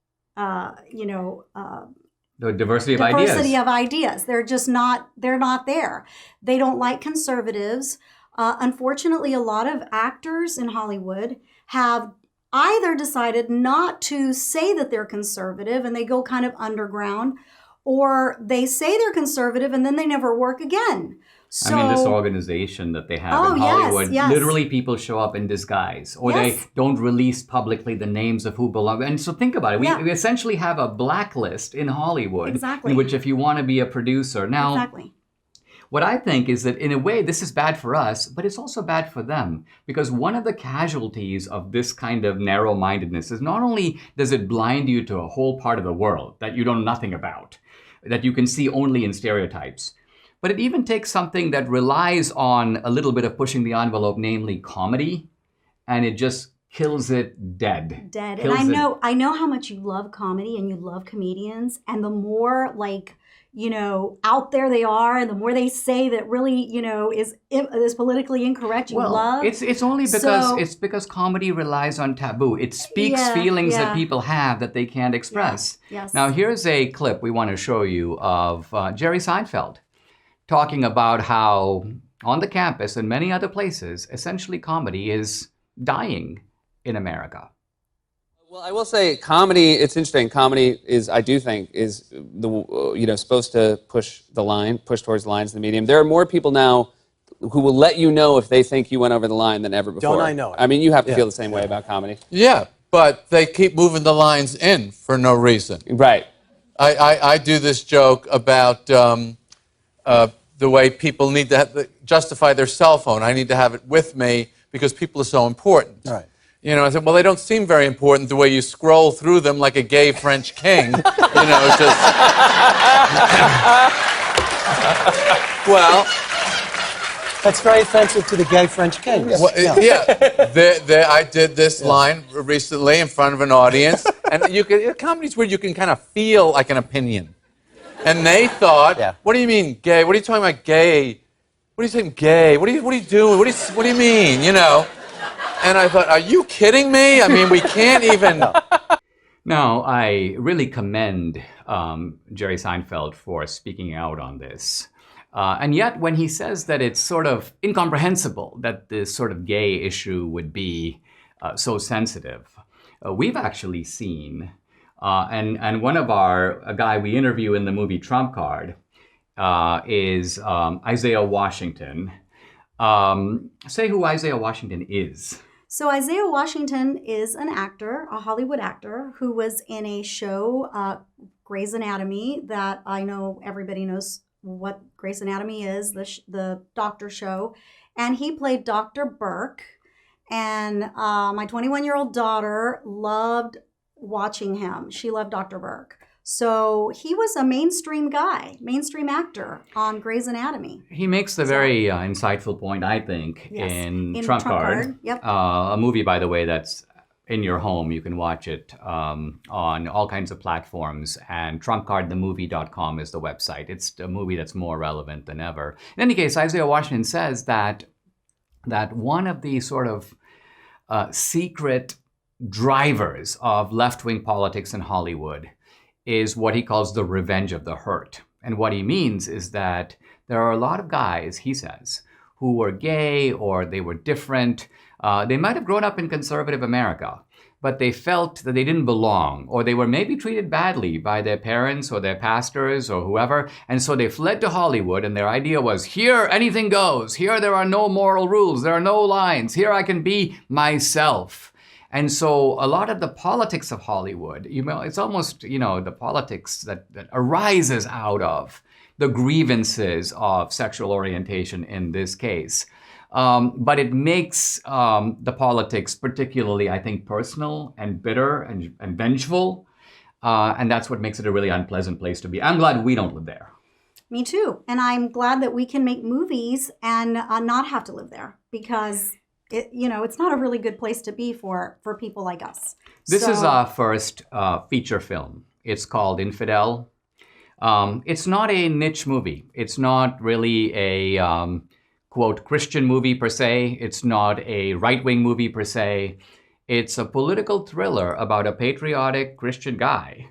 the diversity of ideas. Diversity of ideas. They're just not, they're not there. They don't like conservatives. Unfortunately, a lot of actors in Hollywood have either decided not to say that they're conservative and they go kind of underground, or they say they're conservative and then they never work again. So, I mean, this organization that they have in Hollywood, literally people show up in disguise, or they don't release publicly the names of who belong. And so think about it. We essentially have a blacklist in Hollywood, in which if you want to be a producer. Now, what I think is that in a way, this is bad for us, but it's also bad for them. Because one of the casualties of this kind of narrow-mindedness is not only does it blind you to a whole part of the world that you know nothing about, that you can see only in stereotypes, but it even takes something that relies on a little bit of pushing the envelope, namely comedy, and it just kills it dead. Dead. Kills And it. I know how much you love comedy and you love comedians, and the more out there they are, and the more they say that really, is politically incorrect, you Well, love. it's only because comedy relies on taboo. It speaks feelings that people have that they can't express. Yes. Now, here's a clip we want to show you of Jerry Seinfeld talking about how on the campus and many other places, essentially comedy is dying in America. Well, I will say comedy, it's interesting. Comedy is, I do think, is supposed to push towards the lines of the medium. There are more people now who will let you know if they think you went over the line than ever before. Don't I know it? I mean, you have to feel the same way about comedy. Yeah, but they keep moving the lines in for no reason. Right. I do this joke about the way people need to justify their cell phone. I need to have it with me because people are so important. Right. I said, well, they don't seem very important the way you scroll through them like a gay French king. Well, That's very offensive to the gay French king. well, I did this line recently in front of an audience, and comedy's where you can kind of feel like an opinion. And they thought, what do you mean gay? What are you talking about gay? What are you saying gay? What are you doing? What do you mean? And I thought, are you kidding me? I mean, we can't even. Now, I really commend Jerry Seinfeld for speaking out on this. And yet, when he says that it's sort of incomprehensible that this sort of gay issue would be so sensitive, we've actually seen, and one of a guy we interview in the movie Trump Card is Isaiah Washington. Say who Isaiah Washington is. So Isaiah Washington is an actor, a Hollywood actor, who was in a show, Grey's Anatomy, that I know everybody knows what Grey's Anatomy is, the doctor show. And he played Dr. Burke. And my 21-year-old daughter loved watching him. She loved Dr. Burke. So he was a mainstream actor on Grey's Anatomy. He makes the very insightful point, I think, in Trump Card. Yep. A movie, by the way, that's in your home. You can watch it on all kinds of platforms. And TrumpCardTheMovie.com is the website. It's a movie that's more relevant than ever. In any case, Isaiah Washington says that one of the sort of secret drivers of left-wing politics in Hollywood is what he calls the revenge of the hurt. And what he means is that there are a lot of guys, he says, who were gay or they were different. They might have grown up in conservative America, but they felt that they didn't belong, or they were maybe treated badly by their parents or their pastors or whoever. And so they fled to Hollywood, and their idea was, here anything goes. Here there are no moral rules. There are no lines. Here I can be myself. And so a lot of the politics of Hollywood, it's almost, the politics that arises out of the grievances of sexual orientation in this case. But it makes the politics particularly, I think, personal and bitter and vengeful. And that's what makes it a really unpleasant place to be. I'm glad we don't live there. Me too. And I'm glad that we can make movies and not have to live there, because it's not a really good place to be for people like us. This is our first feature film. It's called Infidel. It's not a niche movie. It's not really a, quote, Christian movie per se. It's not a right-wing movie per se. It's a political thriller about a patriotic Christian guy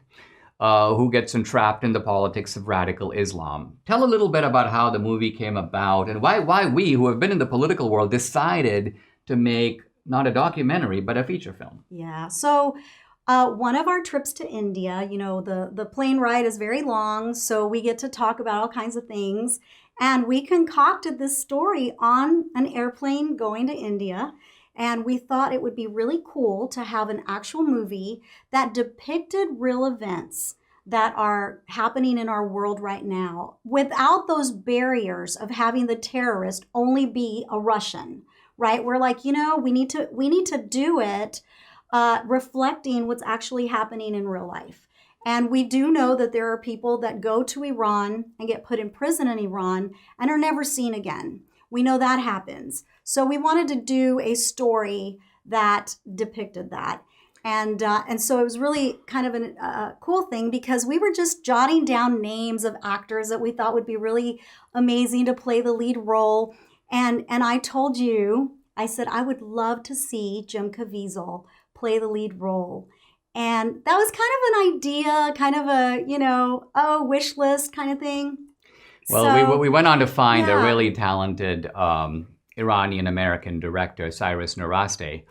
who gets entrapped in the politics of radical Islam. Tell a little bit about how the movie came about and why we, who have been in the political world, decided to make not a documentary, but a feature film. Yeah. So one of our trips to India, the plane ride is very long, so we get to talk about all kinds of things. And we concocted this story on an airplane going to India. And we thought it would be really cool to have an actual movie that depicted real events that are happening in our world right now without those barriers of having the terrorist only be a Russian, right? We're like, we need to do it reflecting what's actually happening in real life. And we do know that there are people that go to Iran and get put in prison in Iran and are never seen again. We know that happens. So we wanted to do a story that depicted that. And so it was really kind of a cool thing because we were just jotting down names of actors that we thought would be really amazing to play the lead role. And I told you, I said, I would love to see Jim Caviezel play the lead role. And that was kind of an idea, kind of a, wish list kind of thing. Well, So, we went on to find a yeah. really talented Iranian-American director, Cyrus Naraste.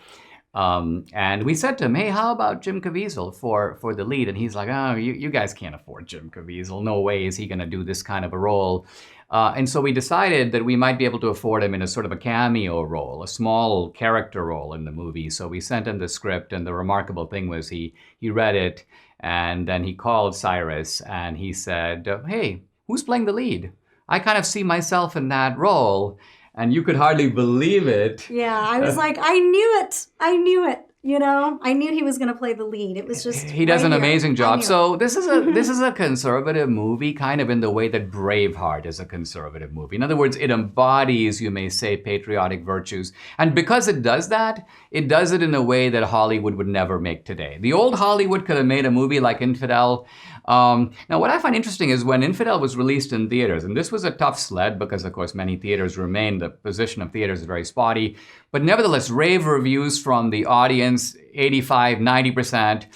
And we said to him, hey, how about Jim Caviezel for the lead? And he's like, oh, you guys can't afford Jim Caviezel. No way is he going to do this kind of a role. And so we decided that we might be able to afford him in a sort of a cameo role, a small character role in the movie. So we sent him the script, and the remarkable thing was he read it, and then he called Cyrus, and he said, hey, who's playing the lead? I kind of see myself in that role. And you could hardly believe it. Yeah, I was like, I knew it. I knew it. I knew he was going to play the lead. It was just He does right an here. amazing I job. knew So it. this is a conservative movie, kind of in the way that Braveheart is a conservative movie. In other words, it embodies, you may say, patriotic virtues. And because it does that, it does it in a way that Hollywood would never make today. The old Hollywood could have made a movie like Infidel. Now, what I find interesting is when Infidel was released in theaters, and this was a tough sled because, of course, many theaters remain, the position of theaters is very spotty, but nevertheless, rave reviews from the audience, 85, 90%.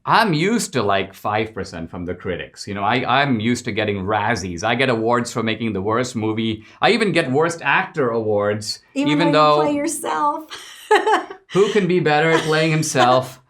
I'm used to like 5% from the critics. I'm used to getting Razzies. I get awards for making the worst movie. I even get worst actor awards, Even though you play yourself. who can be better at playing himself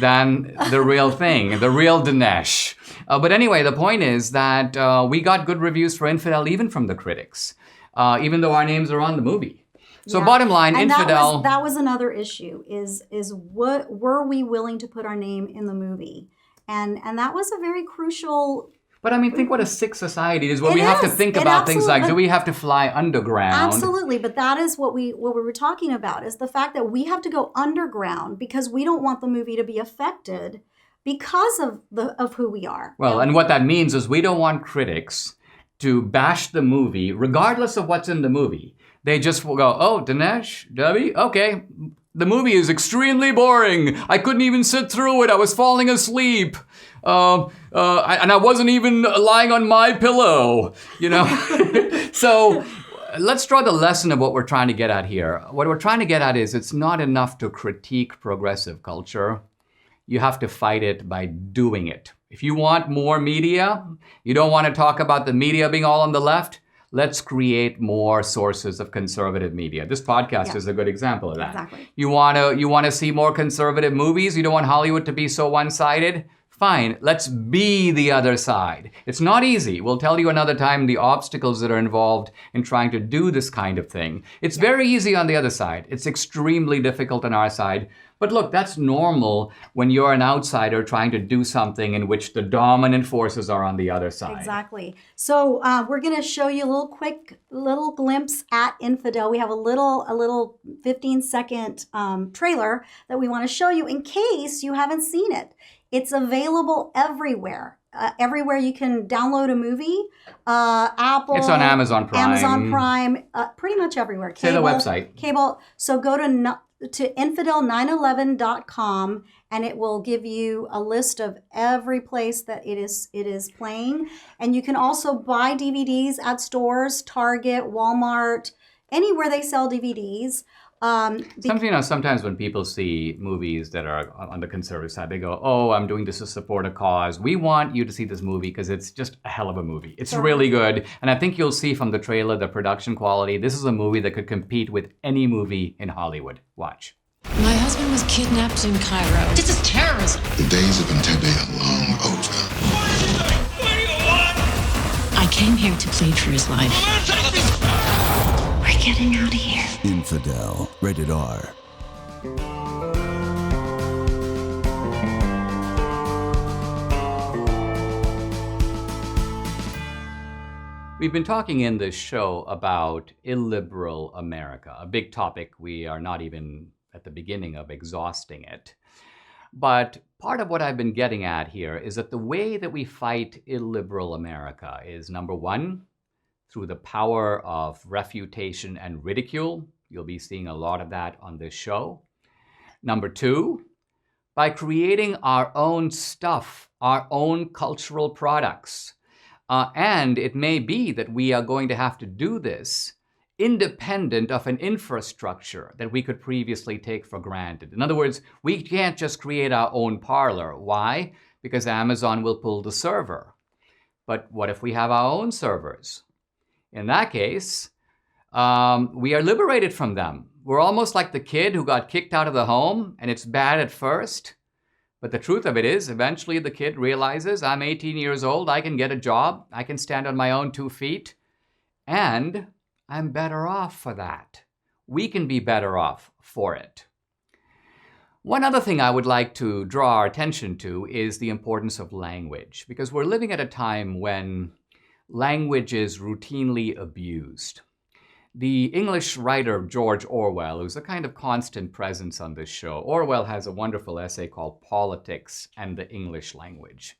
than the real thing, the real Dinesh? But anyway, the point is that we got good reviews for Infidel even from the critics, even though our names are on the movie. So Yeah. bottom line, And Infidel... that was another issue, is what were we willing to put our name in the movie? And that was a very crucial... But I mean, think what a sick society it is, where It we have to is. think It about things like, do absolutely- we have to fly underground? Absolutely, but that is what we were talking about, is the fact that we have to go underground because we don't want the movie to be affected because of who we are. Well, and what that means is we don't want critics to bash the movie, regardless of what's in the movie. They just will go, oh, Dinesh, Debbie, okay, the movie is extremely boring. I couldn't even sit through it. I was falling asleep. And I wasn't even lying on my pillow, So let's draw the lesson of what we're trying to get at here. What we're trying to get at is it's not enough to critique progressive culture. You have to fight it by doing it. If you want more media, you don't want to talk about the media being all on the left, let's create more sources of conservative media. This podcast is a good example of that. Exactly. You want to see more conservative movies? You don't want Hollywood to be so one-sided? Fine, let's be the other side. It's not easy. We'll tell you another time the obstacles that are involved in trying to do this kind of thing. It's very easy on the other side. It's extremely difficult on our side. But look, that's normal when you're an outsider trying to do something in which the dominant forces are on the other side. Exactly. So we're going to show you a little glimpse at Infidel. We have a little 15-second trailer that we want to show you in case you haven't seen it. It's available everywhere. Everywhere you can download a movie. Apple. It's on Amazon Prime. Amazon Prime. Pretty much everywhere. Say the website. Cable. So go to infidel911.com and it will give you a list of every place that it is playing. And you can also buy DVDs at stores, Target, Walmart, anywhere they sell DVDs. Sometimes when people see movies that are on the conservative side, they go, oh, I'm doing this to support a cause. We want you to see this movie because it's just a hell of a movie. It's really good. And I think you'll see from the trailer, the production quality. This is a movie that could compete with any movie in Hollywood. Watch. My husband was kidnapped in Cairo. This is terrorism. The days of Entebbe are long over. What do you want? I came here to plead for his life. We're getting out of here. Infidel, rated R. We've been talking in this show about illiberal America, a big topic. We are not even at the beginning of exhausting it. But part of what I've been getting at here is that the way that we fight illiberal America is, number one, through the power of refutation and ridicule. You'll be seeing a lot of that on this show. Number 2, by creating our own stuff, our own cultural products. And it may be that we are going to have to do this independent of an infrastructure that we could previously take for granted. In other words, we can't just create our own parlor. Why? Because Amazon will pull the server. But what if we have our own servers? In that case, we are liberated from them. We're almost like the kid who got kicked out of the home, and it's bad at first. But the truth of it is, eventually the kid realizes, I'm 18 years old, I can get a job, I can stand on my own 2 feet, and I'm better off for that. We can be better off for it. One other thing I would like to draw our attention to is the importance of language, because we're living at a time when language is routinely abused. The English writer George Orwell, who's a kind of constant presence on this show, Orwell has a wonderful essay called Politics and the English Language.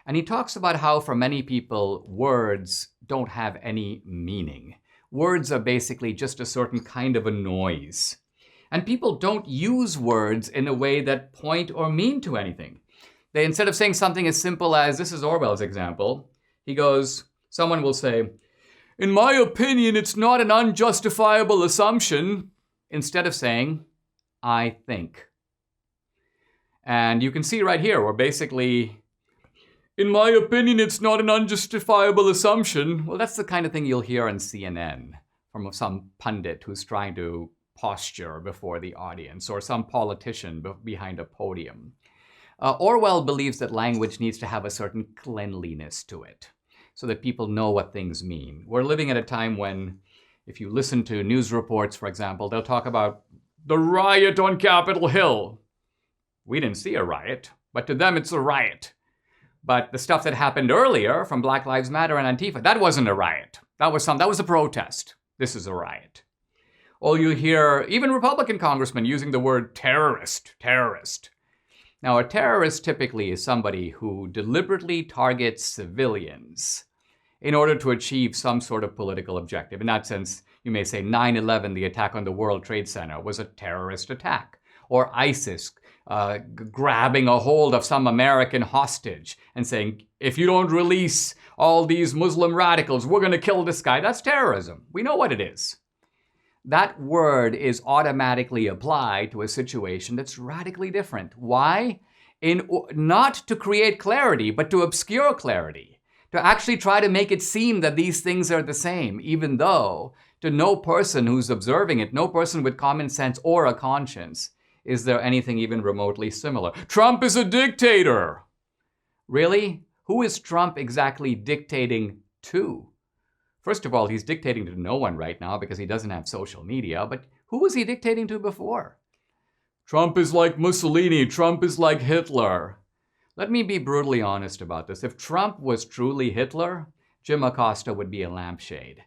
And he talks about how for many people, words don't have any meaning. Words are basically just a certain kind of a noise. And people don't use words in a way that point or mean to anything. They, instead of saying something as simple as, this is Orwell's example, someone will say, in my opinion, it's not an unjustifiable assumption, instead of saying, I think. And you can see right here, we're basically, in my opinion, it's not an unjustifiable assumption. Well, that's the kind of thing you'll hear on CNN from some pundit who's trying to posture before the audience, or some politician behind a podium. Orwell believes that language needs to have a certain cleanliness to it, so that people know what things mean. We're living at a time when, if you listen to news reports, for example, they'll talk about the riot on Capitol Hill. We didn't see a riot, but to them it's a riot. But the stuff that happened earlier from Black Lives Matter and Antifa, that wasn't a riot. That was a protest. This is a riot. Or you hear even Republican congressmen using the word terrorist. Now, a terrorist typically is somebody who deliberately targets civilians in order to achieve some sort of political objective. In that sense, you may say 9/11, the attack on the World Trade Center, was a terrorist attack. Or ISIS grabbing a hold of some American hostage and saying, if you don't release all these Muslim radicals, we're going to kill this guy. That's terrorism. We know what it is. That word is automatically applied to a situation that's radically different. Why? Not to create clarity, but to obscure clarity. To actually try to make it seem that these things are the same, even though to no person who's observing it, no person with common sense or a conscience, is there anything even remotely similar. Trump is a dictator. Really? Who is Trump exactly dictating to? First of all, he's dictating to no one right now because he doesn't have social media, but who was he dictating to before? Trump is like Mussolini. Trump is like Hitler. Let me be brutally honest about this. If Trump was truly Hitler, Jim Acosta would be a lampshade.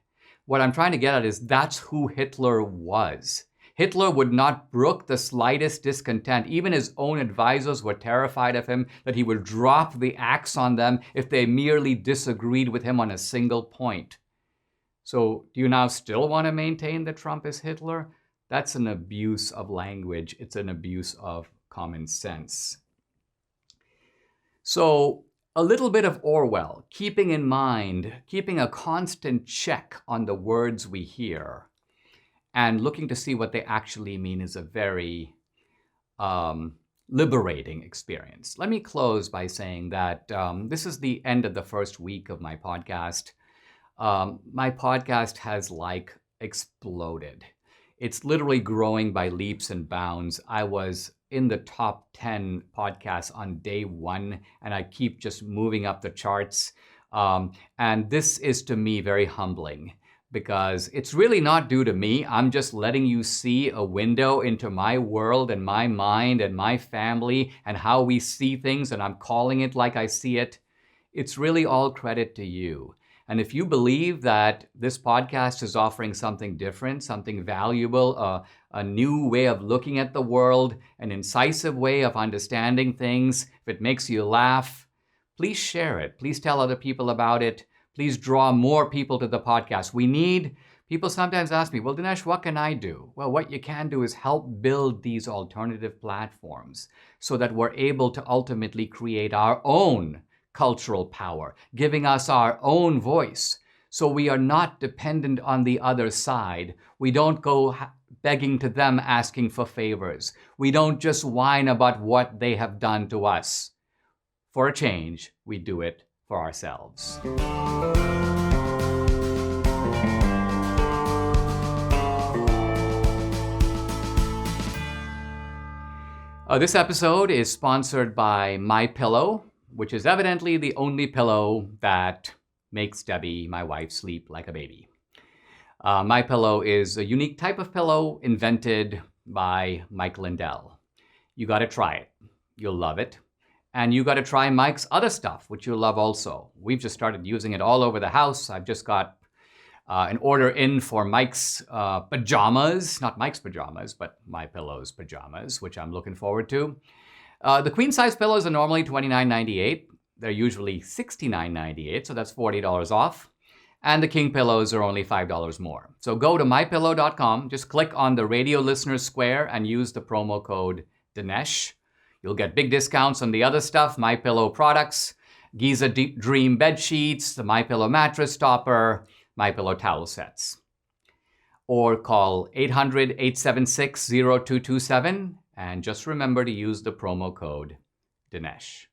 What I'm trying to get at is that's who Hitler was. Hitler would not brook the slightest discontent. Even his own advisors were terrified of him, that he would drop the axe on them if they merely disagreed with him on a single point. So do you now still want to maintain that Trump is Hitler? That's an abuse of language. It's an abuse of common sense. So a little bit of Orwell, keeping in mind, keeping a constant check on the words we hear and looking to see what they actually mean is a very liberating experience. Let me close by saying that this is the end of the first week of my podcast. My podcast has exploded. It's literally growing by leaps and bounds. I was in the top 10 podcasts on day one, and I keep just moving up the charts. And this is, to me, very humbling because it's really not due to me. I'm just letting you see a window into my world and my mind and my family and how we see things, and I'm calling it like I see it. It's really all credit to you. And if you believe that this podcast is offering something different, something valuable, a new way of looking at the world, an incisive way of understanding things, if it makes you laugh, please share it. Please tell other people about it. Please draw more people to the podcast. We need People sometimes ask me, well, Dinesh, what can I do? Well, what you can do is help build these alternative platforms so that we're able to ultimately create our own cultural power, giving us our own voice. So we are not dependent on the other side. We don't go begging to them, asking for favors. We don't just whine about what they have done to us. For a change, we do it for ourselves. This episode is sponsored by MyPillow, which is evidently the only pillow that makes Debbie, my wife, sleep like a baby. MyPillow is a unique type of pillow invented by Mike Lindell. You got to try it. You'll love it. And you got to try Mike's other stuff, which you'll love also. We've just started using it all over the house. I've just got an order in for Mike's pajamas, not Mike's pajamas, but MyPillow's pajamas, which I'm looking forward to. The queen size pillows are normally $29.98. They're usually $69.98, so that's $40 off. And the king pillows are only $5 more. So go to mypillow.com, just click on the radio listeners square and use the promo code Dinesh. You'll get big discounts on the other stuff, MyPillow products, Giza Deep Dream bed sheets, the MyPillow mattress topper, MyPillow towel sets. Or call 800-876-0227 and just remember to use the promo code Dinesh.